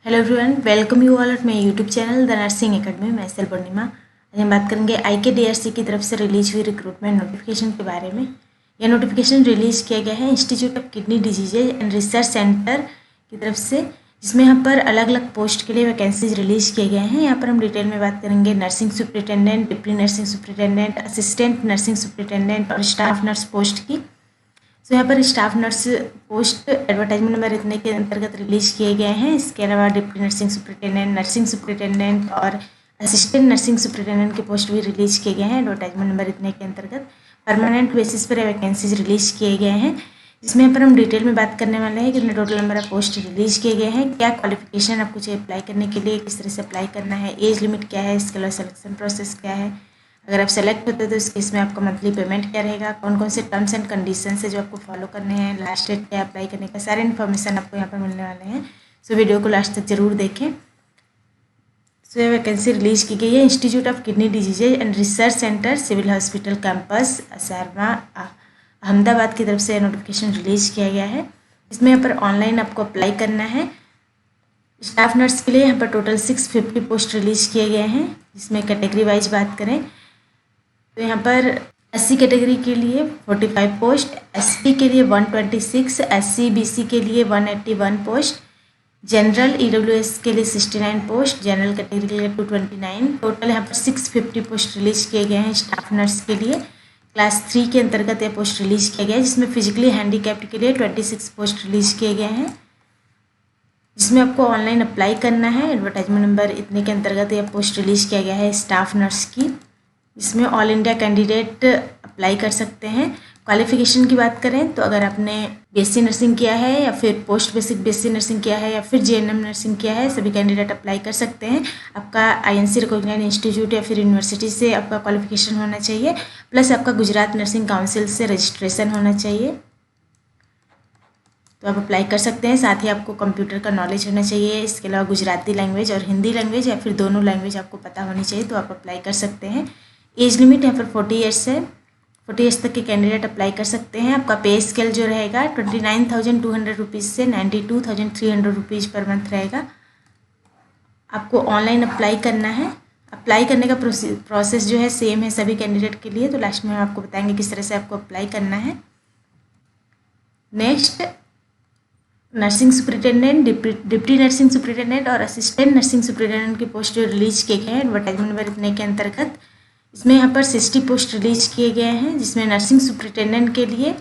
Hello everyone, welcome you all at my YouTube channel the nursing academy. मैं cell पूर्णिमा। आज हम बात करेंगे IKDRC की तरफ से रिलीज हुई रिक्रूटमेंट नोटिफिकेशन के बारे में। यह नोटिफिकेशन रिलीज किया गया है institute of kidney diseases and research centre की तरफ से, जिसमें यहाँ पर अलग अलग पोस्ट के लिए वैकेंसीज रिलीज किए गए हैं। यहाँ पर हम डिटेल में बात करेंगे nursing superintendent, deputy nursing superintendent, assistant nursing superintendent और स्टाफ नर्स पोस्ट की। तो यहाँ पर staff nurse post advertisement number इतने के अंतर्गत रिलीज किए गए हैं। इसके अलावा deputy nursing superintendent, nursing superintendent और असिस्टेंट नर्सिंग सुपरिटेंडेंट के पोस्ट भी रिलीज किए गए हैं एडवर्टाइजमेंट नंबर इतने के अंतर्गत। परमानेंट बेसिस पर वैकेंसीज रिलीज किए गए हैं, जिसमें यहाँ पर हम डिटेल में बात करने वाले हैं कितने total number of post release किए गए हैं, क्या क्वालिफिकेशन आपको चाहिए अप्लाई करने के लिए, किस तरह से अप्लाई करना है, एज लिमिट क्या है, इसके अलावा सिलेक्शन प्रोसेस क्या है, अगर आप सेलेक्ट होते हैं तो इस केस में आपका मंथली पेमेंट क्या रहेगा, कौन कौन से टर्म्स एंड कंडीशन है जो आपको फॉलो करने हैं, लास्ट डेट क्या अप्लाई करने का, सारे इन्फॉर्मेशन आपको यहाँ पर मिलने वाले हैं। सो वीडियो को लास्ट तक जरूर देखें। सो ये वैकेंसी रिलीज की गई है institute of kidney diseases and research centre, civil hospital campus Asarwa, Ahmedabad की तरफ से नोटिफिकेशन रिलीज किया गया है। इसमें यहाँ पर ऑनलाइन आपको अप्लाई करना है। स्टाफ नर्स के लिए यहाँ पर टोटल 650 पोस्ट रिलीज किए गए हैं, जिसमें कैटेगरी वाइज बात करें तो यहाँ पर SC कैटेगरी के लिए 45 पोस्ट, ST के लिए 126, SC BC के लिए 181 पोस्ट, जनरल EWS के लिए 69 पोस्ट, जनरल कैटेगरी के लिए 229। टोटल यहाँ पर 650 पोस्ट रिलीज किए गए हैं स्टाफ नर्स के लिए। क्लास 3 के अंतर्गत यह पोस्ट रिलीज किया गया है, जिसमें फिजिकली हैंडीकैप्ड के लिए 26 पोस्ट रिलीज किए गए हैं, जिसमें आपको ऑनलाइन अप्लाई करना है। एडवर्टाइजमेंट नंबर इतने के अंतर्गत यह पोस्ट रिलीज किया गया है स्टाफ नर्स की, इसमें ऑल इंडिया कैंडिडेट अप्लाई कर सकते हैं। क्वालिफिकेशन की बात करें तो अगर आपने BSc नर्सिंग किया है या फिर पोस्ट बेसिक BSc नर्सिंग किया है या फिर JNM नर्सिंग किया है, सभी कैंडिडेट अप्लाई कर सकते हैं। आपका INC रिकॉग्नाइज्ड इंस्टीट्यूट या फिर यूनिवर्सिटी से आपका क्वालिफिकेशन होना चाहिए, प्लस आपका गुजरात नर्सिंग काउंसिल से रजिस्ट्रेशन होना चाहिए, तो आप अप्लाई कर सकते हैं। साथ ही आपको कंप्यूटर का नॉलेज होना चाहिए। इसके अलावा गुजराती लैंग्वेज और हिंदी लैंग्वेज या फिर दोनों लैंग्वेज आपको पता होनी चाहिए, तो आप अप्लाई कर सकते हैं। एज लिमिट यहाँ पर 40 ईयर्स है, 40 ईयर्स तक के कैंडिडेट अप्लाई कर सकते हैं। आपका पे स्केल जो रहेगा 29,200 रुपीज़ से 92,300 रुपीज़ पर मंथ रहेगा। आपको ऑनलाइन अप्लाई करना है। अप्लाई करने का प्रोसेस जो है सेम है सभी कैंडिडेट के लिए, तो लास्ट में हम आपको बताएंगे किस तरह से आपको अप्लाई करना है। Next, nursing superintendent, deputy nursing superintendent और असिस्टेंट नर्सिंग सुपरिटेंडेंट की पोस्ट जो रिलीज किए गए हैं एडवर्टाइजमेंट नंबर इतने के अंतर्गत, इसमें यहाँ पर 60 पोस्ट रिलीज किए गए हैं, जिसमें नर्सिंग सुपरिटेंडेंट के लिए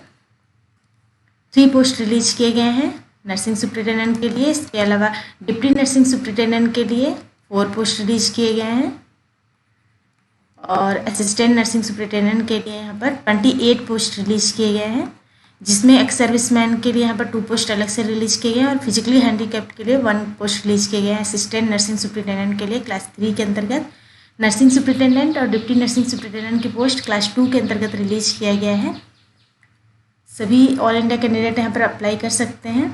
3 पोस्ट रिलीज किए गए हैं नर्सिंग सुपरिटेंडेंट के लिए। इसके अलावा डिप्टी नर्सिंग सुपरिटेंडेंट के लिए 4 पोस्ट रिलीज किए गए हैं और असिस्टेंट नर्सिंग सुपरिटेंडेंट के लिए यहाँ पर 28 पोस्ट रिलीज किए गए हैं, जिसमें एक्स सर्विसमैन के लिए यहाँ पर 2 पोस्ट अलग से रिलीज किए गए हैं और फिजिकली हैंडीकैप्ड के लिए 1 पोस्ट रिलीज किए गए हैं। असिस्टेंट नर्सिंग सुपरिटेंडेंट के लिए क्लास 3 के अंतर्गत, नर्सिंग सुपरिटेंडेंट और डिप्टी नर्सिंग सुपरिटेंडेंट की पोस्ट क्लास 2 के अंतर्गत रिलीज किया गया है। सभी ऑल इंडिया कैंडिडेट यहाँ पर अप्लाई कर सकते हैं।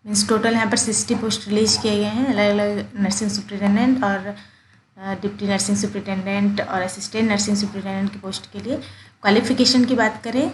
मीन्स टोटल यहाँ पर 60 पोस्ट रिलीज किए गए हैं अलग अलग नर्सिंग सुपरिटेंडेंट और डिप्टी नर्सिंग सुपरिटेंडेंट और असिस्टेंट नर्सिंग सुपरिटेंडेंट की पोस्ट के लिए। क्वालिफिकेशन की बात करें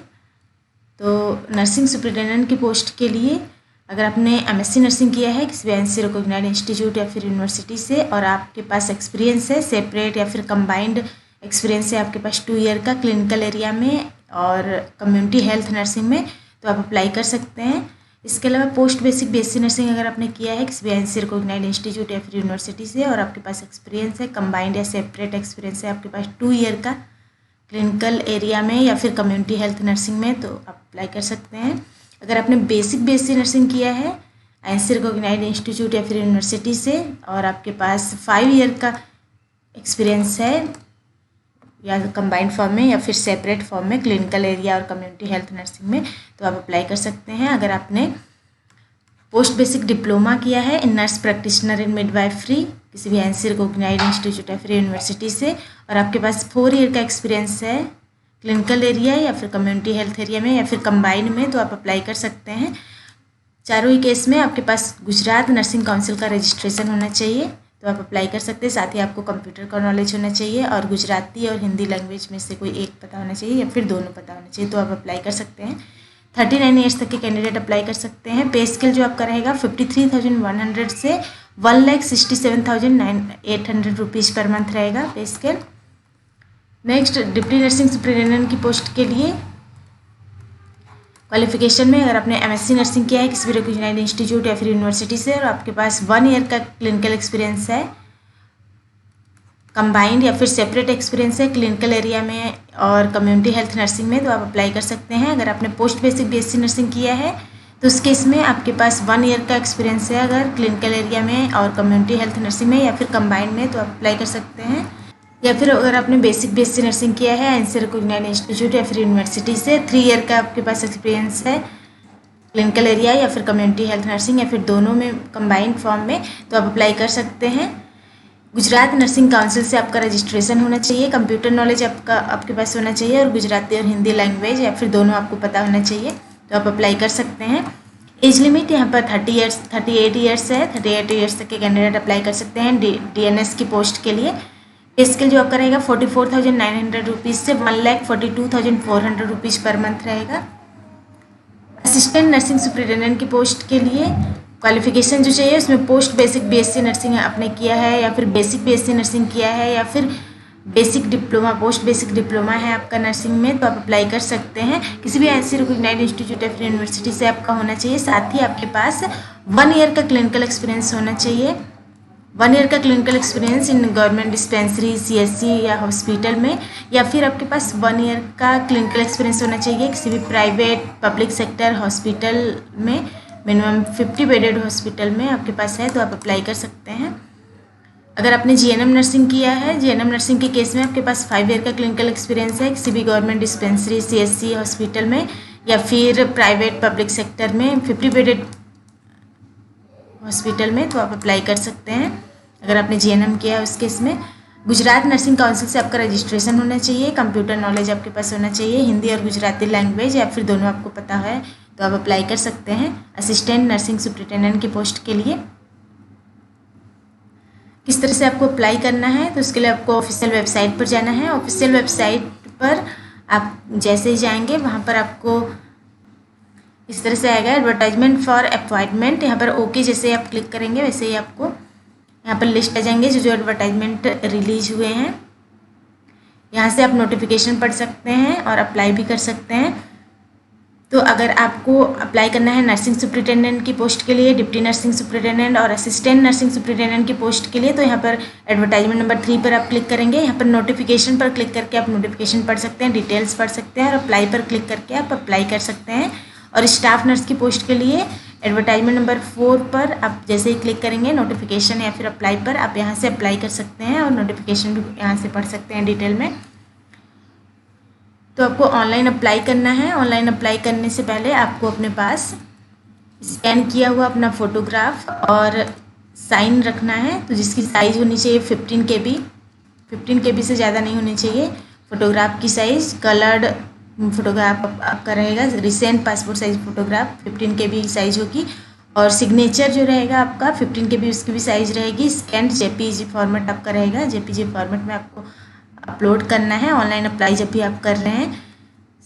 तो नर्सिंग सुपरिटेंडेंट की पोस्ट के लिए अगर आपने MSc नर्सिंग किया है किसी INC रिकॉग्नाइज्ड इंस्टीट्यूट या फिर यूनिवर्सिटी से और आपके पास एक्सपीरियंस है सेपरेट या फिर कंबाइंड एक्सपीरियंस है आपके पास 2 ईयर का क्लिनिकल एरिया में और कम्युनिटी हेल्थ नर्सिंग में, तो आप अप्लाई कर सकते हैं। इसके अलावा पोस्ट बेसिक BSc नर्सिंग अगर आपने किया है किसी INC रिकॉग्नाइज्ड इंस्टीट्यूट या फिर यूनिवर्सिटी से और आपके पास एक्सपीरियंस है कंबाइंड या सेपरेट एक्सपीरियंस है आपके पास 2 ईयर का क्लिनिकल एरिया में या फिर कम्युनिटी हेल्थ नर्सिंग में, तो आप अप्लाई कर सकते हैं। अगर आपने बेसिक BSc नर्सिंग किया है INC रिकॉग्नाइज्ड इंस्टीट्यूट या फिर यूनिवर्सिटी से और आपके पास 5 ईयर का एक्सपीरियंस है या कंबाइंड फॉर्म में या फिर सेपरेट फॉर्म में क्लिनिकल एरिया और कम्युनिटी हेल्थ नर्सिंग में, तो आप अप्लाई कर सकते हैं। अगर आपने पोस्ट बेसिक डिप्लोमा किया है इन नर्स प्रैक्टिशनर इन मिडवाइफरी किसी भी INC रिकॉग्नाइज्ड इंस्टीट्यूट या फिर यूनिवर्सिटी से और आपके पास 4 ईयर का एक्सपीरियंस है क्लिनिकल एरिया या फिर कम्युनिटी हेल्थ एरिया में या फिर कंबाइंड में, तो आप अप्लाई कर सकते हैं। चारों ही केस में आपके पास गुजरात नर्सिंग काउंसिल का रजिस्ट्रेशन होना चाहिए, तो आप अप्लाई कर सकते हैं। साथ ही आपको कंप्यूटर का नॉलेज होना चाहिए और गुजराती और हिंदी लैंग्वेज में से कोई एक पता होना चाहिए या फिर दोनों पता होना चाहिए, तो आप अप्लाई कर सकते हैं। 39 ईयर्स तक के कैंडिडेट अप्लाई कर सकते हैं। पे स्केल जो आपका रहेगा 53,100 से 1,67,800 रुपीज़ पर मंथ रहेगा पे scale. Next, deputy nursing superintendent की पोस्ट के लिए क्वालिफिकेशन में अगर आपने एमएससी नर्सिंग किया है किसी भी रिकॉग्नाइज्ड इंस्टीट्यूट या फिर यूनिवर्सिटी से और आपके पास 1 ईयर का क्लिनिकल एक्सपीरियंस है, कंबाइंड या फिर सेपरेट एक्सपीरियंस है क्लिनिकल एरिया में और कम्युनिटी हेल्थ नर्सिंग में, तो आप अप्लाई कर सकते हैं। अगर आपने पोस्ट बेसिक बीएससी नर्सिंग किया है तो उस केस में आपके पास 1 ईयर का एक्सपीरियंस है अगर क्लिनिकल एरिया में और कम्युनिटी हेल्थ नर्सिंग में या फिर कंबाइंड में, तो आप अप्लाई कर सकते हैं। या फिर अगर आपने बेसिक बीएससी नर्सिंग किया है एनसी रिकॉग्नाइज्ड इंस्टीट्यूट या फिर यूनिवर्सिटी से, 3 ईयर का आपके पास एक्सपीरियंस है क्लिनिकल एरिया या फिर कम्युनिटी हेल्थ नर्सिंग या फिर दोनों में कंबाइंड फॉर्म में, तो आप अप्लाई कर सकते हैं। गुजरात नर्सिंग काउंसिल से आपका रजिस्ट्रेशन होना चाहिए, कंप्यूटर नॉलेज आपके पास होना चाहिए और गुजराती और हिंदी लैंग्वेज या फिर दोनों आपको पता होना चाहिए, तो आप अप्लाई कर सकते हैं। एज लिमिट यहाँ पर 38 ईयर्स है, 38 ईयर्स तक के कैंडिडेट अप्लाई कर सकते हैं डीएनएस की पोस्ट के लिए। पे स्केल जो आपका रहेगा 44,900 रुपीज़ से 1,42,400 रुपीज़ पर मंथ रहेगा। असिस्टेंट नर्सिंग सुपरिटेंडेंट की पोस्ट के लिए क्वालिफिकेशन जो चाहिए उसमें पोस्ट बेसिक बीएससी नर्सिंग आपने किया है या फिर बेसिक बीएससी नर्सिंग किया है या फिर basic diploma post basic diploma है आपका नर्सिंग में, तो आप अप्लाई कर सकते हैं। किसी भी ऐसी रिकॉग्नाइज्ड इंस्टीट्यूट या फिर यूनिवर्सिटी से आपका होना चाहिए। साथ ही आपके पास 1 ईयर का क्लिनिकल एक्सपीरियंस होना चाहिए, 1 ईयर का clinical experience in government dispensary CSC या हॉस्पिटल में, या फिर आपके पास 1 ईयर का क्लिनिकल एक्सपीरियंस होना चाहिए किसी भी प्राइवेट पब्लिक सेक्टर हॉस्पिटल में, मिनिमम 50 बेडेड हॉस्पिटल में आपके पास है, तो आप अप्लाई कर सकते हैं। अगर आपने जीएनएम नर्सिंग किया है, जीएनएम नर्सिंग के केस में आपके पास 5 ईयर का क्लिनिकल एक्सपीरियंस है किसी भी गवर्नमेंट डिस्पेंसरी सीएससी हॉस्पिटल में या फिर प्राइवेट पब्लिक सेक्टर में 50 बेडेड हॉस्पिटल में, तो आप अप्लाई कर सकते हैं अगर आपने जीएनएम किया है उस केस में। गुजरात नर्सिंग काउंसिल से आपका रजिस्ट्रेशन होना चाहिए, कंप्यूटर नॉलेज आपके पास होना चाहिए, हिंदी और गुजराती लैंग्वेज या फिर दोनों आपको पता है, तो आप अप्लाई कर सकते हैं असिस्टेंट नर्सिंग सुपरिटेंडेंट की पोस्ट के लिए। किस तरह से आपको अप्लाई करना है, तो उसके लिए आपको ऑफिशियल वेबसाइट पर जाना है। ऑफिशियल वेबसाइट पर आप जैसे ही जाएंगे वहाँ पर आपको इस तरह से आएगा एडवर्टाइजमेंट फॉर अपॉइंटमेंट। यहाँ पर ओके जैसे आप क्लिक करेंगे वैसे ही आपको यहाँ पर लिस्ट आ जाएंगे जो एडवर्टाइजमेंट रिलीज हुए हैं। यहाँ से आप नोटिफिकेशन पढ़ सकते हैं और अप्लाई भी कर सकते हैं। तो अगर आपको अप्लाई करना है नर्सिंग सुपरिटेंडेंट की पोस्ट के लिए, डिप्टी नर्सिंग सुपरिटेंडेंट और असिस्टेंट नर्सिंग सुपरिटेंडेंट की पोस्ट के लिए, तो यहाँ पर एडवर्टाइजमेंट नंबर 3 पर आप क्लिक करेंगे। यहाँ पर नोटिफिकेशन पर क्लिक करके आप नोटिफिकेशन पढ़ सकते हैं, डिटेल्स पढ़ सकते हैं और अप्लाई पर क्लिक करके आप अप्लाई कर सकते हैं। और स्टाफ नर्स की पोस्ट के लिए एडवर्टाइजमेंट नंबर 4 पर आप जैसे ही क्लिक करेंगे नोटिफिकेशन या फिर अप्लाई पर, आप यहाँ से अप्लाई कर सकते हैं और नोटिफिकेशन भी यहाँ से पढ़ सकते हैं डिटेल में। तो आपको ऑनलाइन अप्लाई करना है। ऑनलाइन अप्लाई करने से पहले आपको अपने पास स्कैन किया हुआ अपना फ़ोटोग्राफ और साइन रखना है, तो जिसकी साइज़ होनी चाहिए 15 KB से ज़्यादा नहीं होनी चाहिए फ़ोटोग्राफ की साइज़। कलर्ड फ़ोटोग्राफ आपका रहेगा, recent passport size photograph 15 KB size होगी और सिग्नेचर जो रहेगा आपका 15 KB उसकी भी साइज़ रहेगी। स्कैन जेपीजी फॉर्मेट आपका रहेगा, जेपीजी फॉर्मेट में आपको अपलोड करना है ऑनलाइन अप्लाई जब भी आप कर रहे हैं।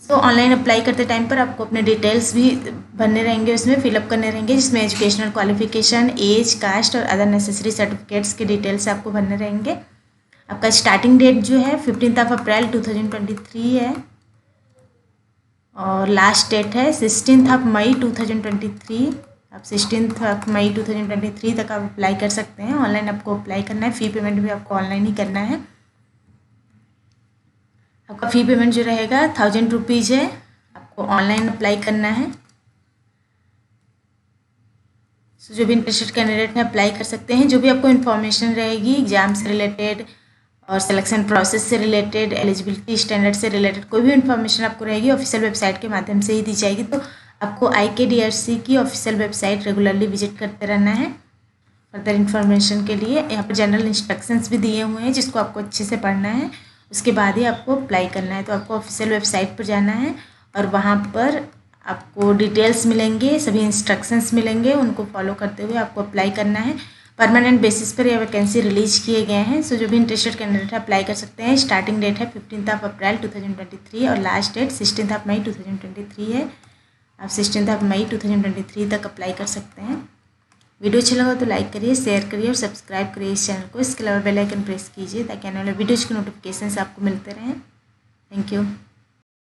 सो ऑनलाइन अप्लाई करते टाइम पर आपको अपने डिटेल्स भी भरने रहेंगे, उसमें फिलअप करने रहेंगे, जिसमें एजुकेशनल क्वालिफिकेशन, एज, कास्ट और अदर नेसेसरी सर्टिफिकेट्स के डिटेल्स आपको भरने रहेंगे। आपका स्टार्टिंग डेट जो है 15 अप्रैल 2023 है और लास्ट डेट है 16 मई 2023। आप 16 मई 2023 तक आप अप्लाई कर सकते हैं। ऑनलाइन आपको अप्लाई करना है, फ़ी पेमेंट भी आपको ऑनलाइन ही करना है। आपका फ़ी पेमेंट जो रहेगा 1000 रुपीज़ है, आपको ऑनलाइन अप्लाई करना है। सो जो भी इंटरेस्टेड कैंडिडेट हैं अप्लाई कर सकते हैं। जो भी आपको इन्फॉर्मेशन रहेगी एग्जाम से रिलेटेड और सिलेक्शन प्रोसेस से रिलेटेड, एलिजिबिलिटी स्टैंडर्ड से रिलेटेड कोई भी इन्फॉर्मेशन आपको रहेगी ऑफिशियल वेबसाइट के माध्यम से ही दी जाएगी। तो आपको IKDRC की ऑफिशियल वेबसाइट रेगुलरली विजिट करते रहना है फर्दर इन्फॉर्मेशन के लिए। यहाँ पर जनरल इंस्ट्रक्शंस भी दिए हुए हैं जिसको आपको अच्छे से पढ़ना है, उसके बाद ही आपको अप्लाई करना है। तो आपको ऑफिशियल वेबसाइट पर जाना है और वहाँ पर आपको डिटेल्स मिलेंगे, सभी इंस्ट्रक्शंस मिलेंगे, उनको फॉलो करते हुए आपको अप्लाई करना है। परमानेंट बेसिस पर यह वैकेंसी रिलीज किए गए हैं। सो जो भी इंटरेस्टेड कैंडिडेट है अप्लाई कर सकते हैं। स्टार्टिंग डेट है 15 अप्रैल 2023 और लास्ट डेट 16 मई 2023 है। आप 16 मई 2023 तक अप्लाई कर सकते हैं। वीडियो अच्छा लगा तो लाइक करिए, शेयर करिए और सब्सक्राइब करिए इस चैनल को। इसके अलावा बेल आइकन प्रेस कीजिए ताकि आने वाले वीडियोज़ के नोटिफिकेशन आपको मिलते रहें। Thank you.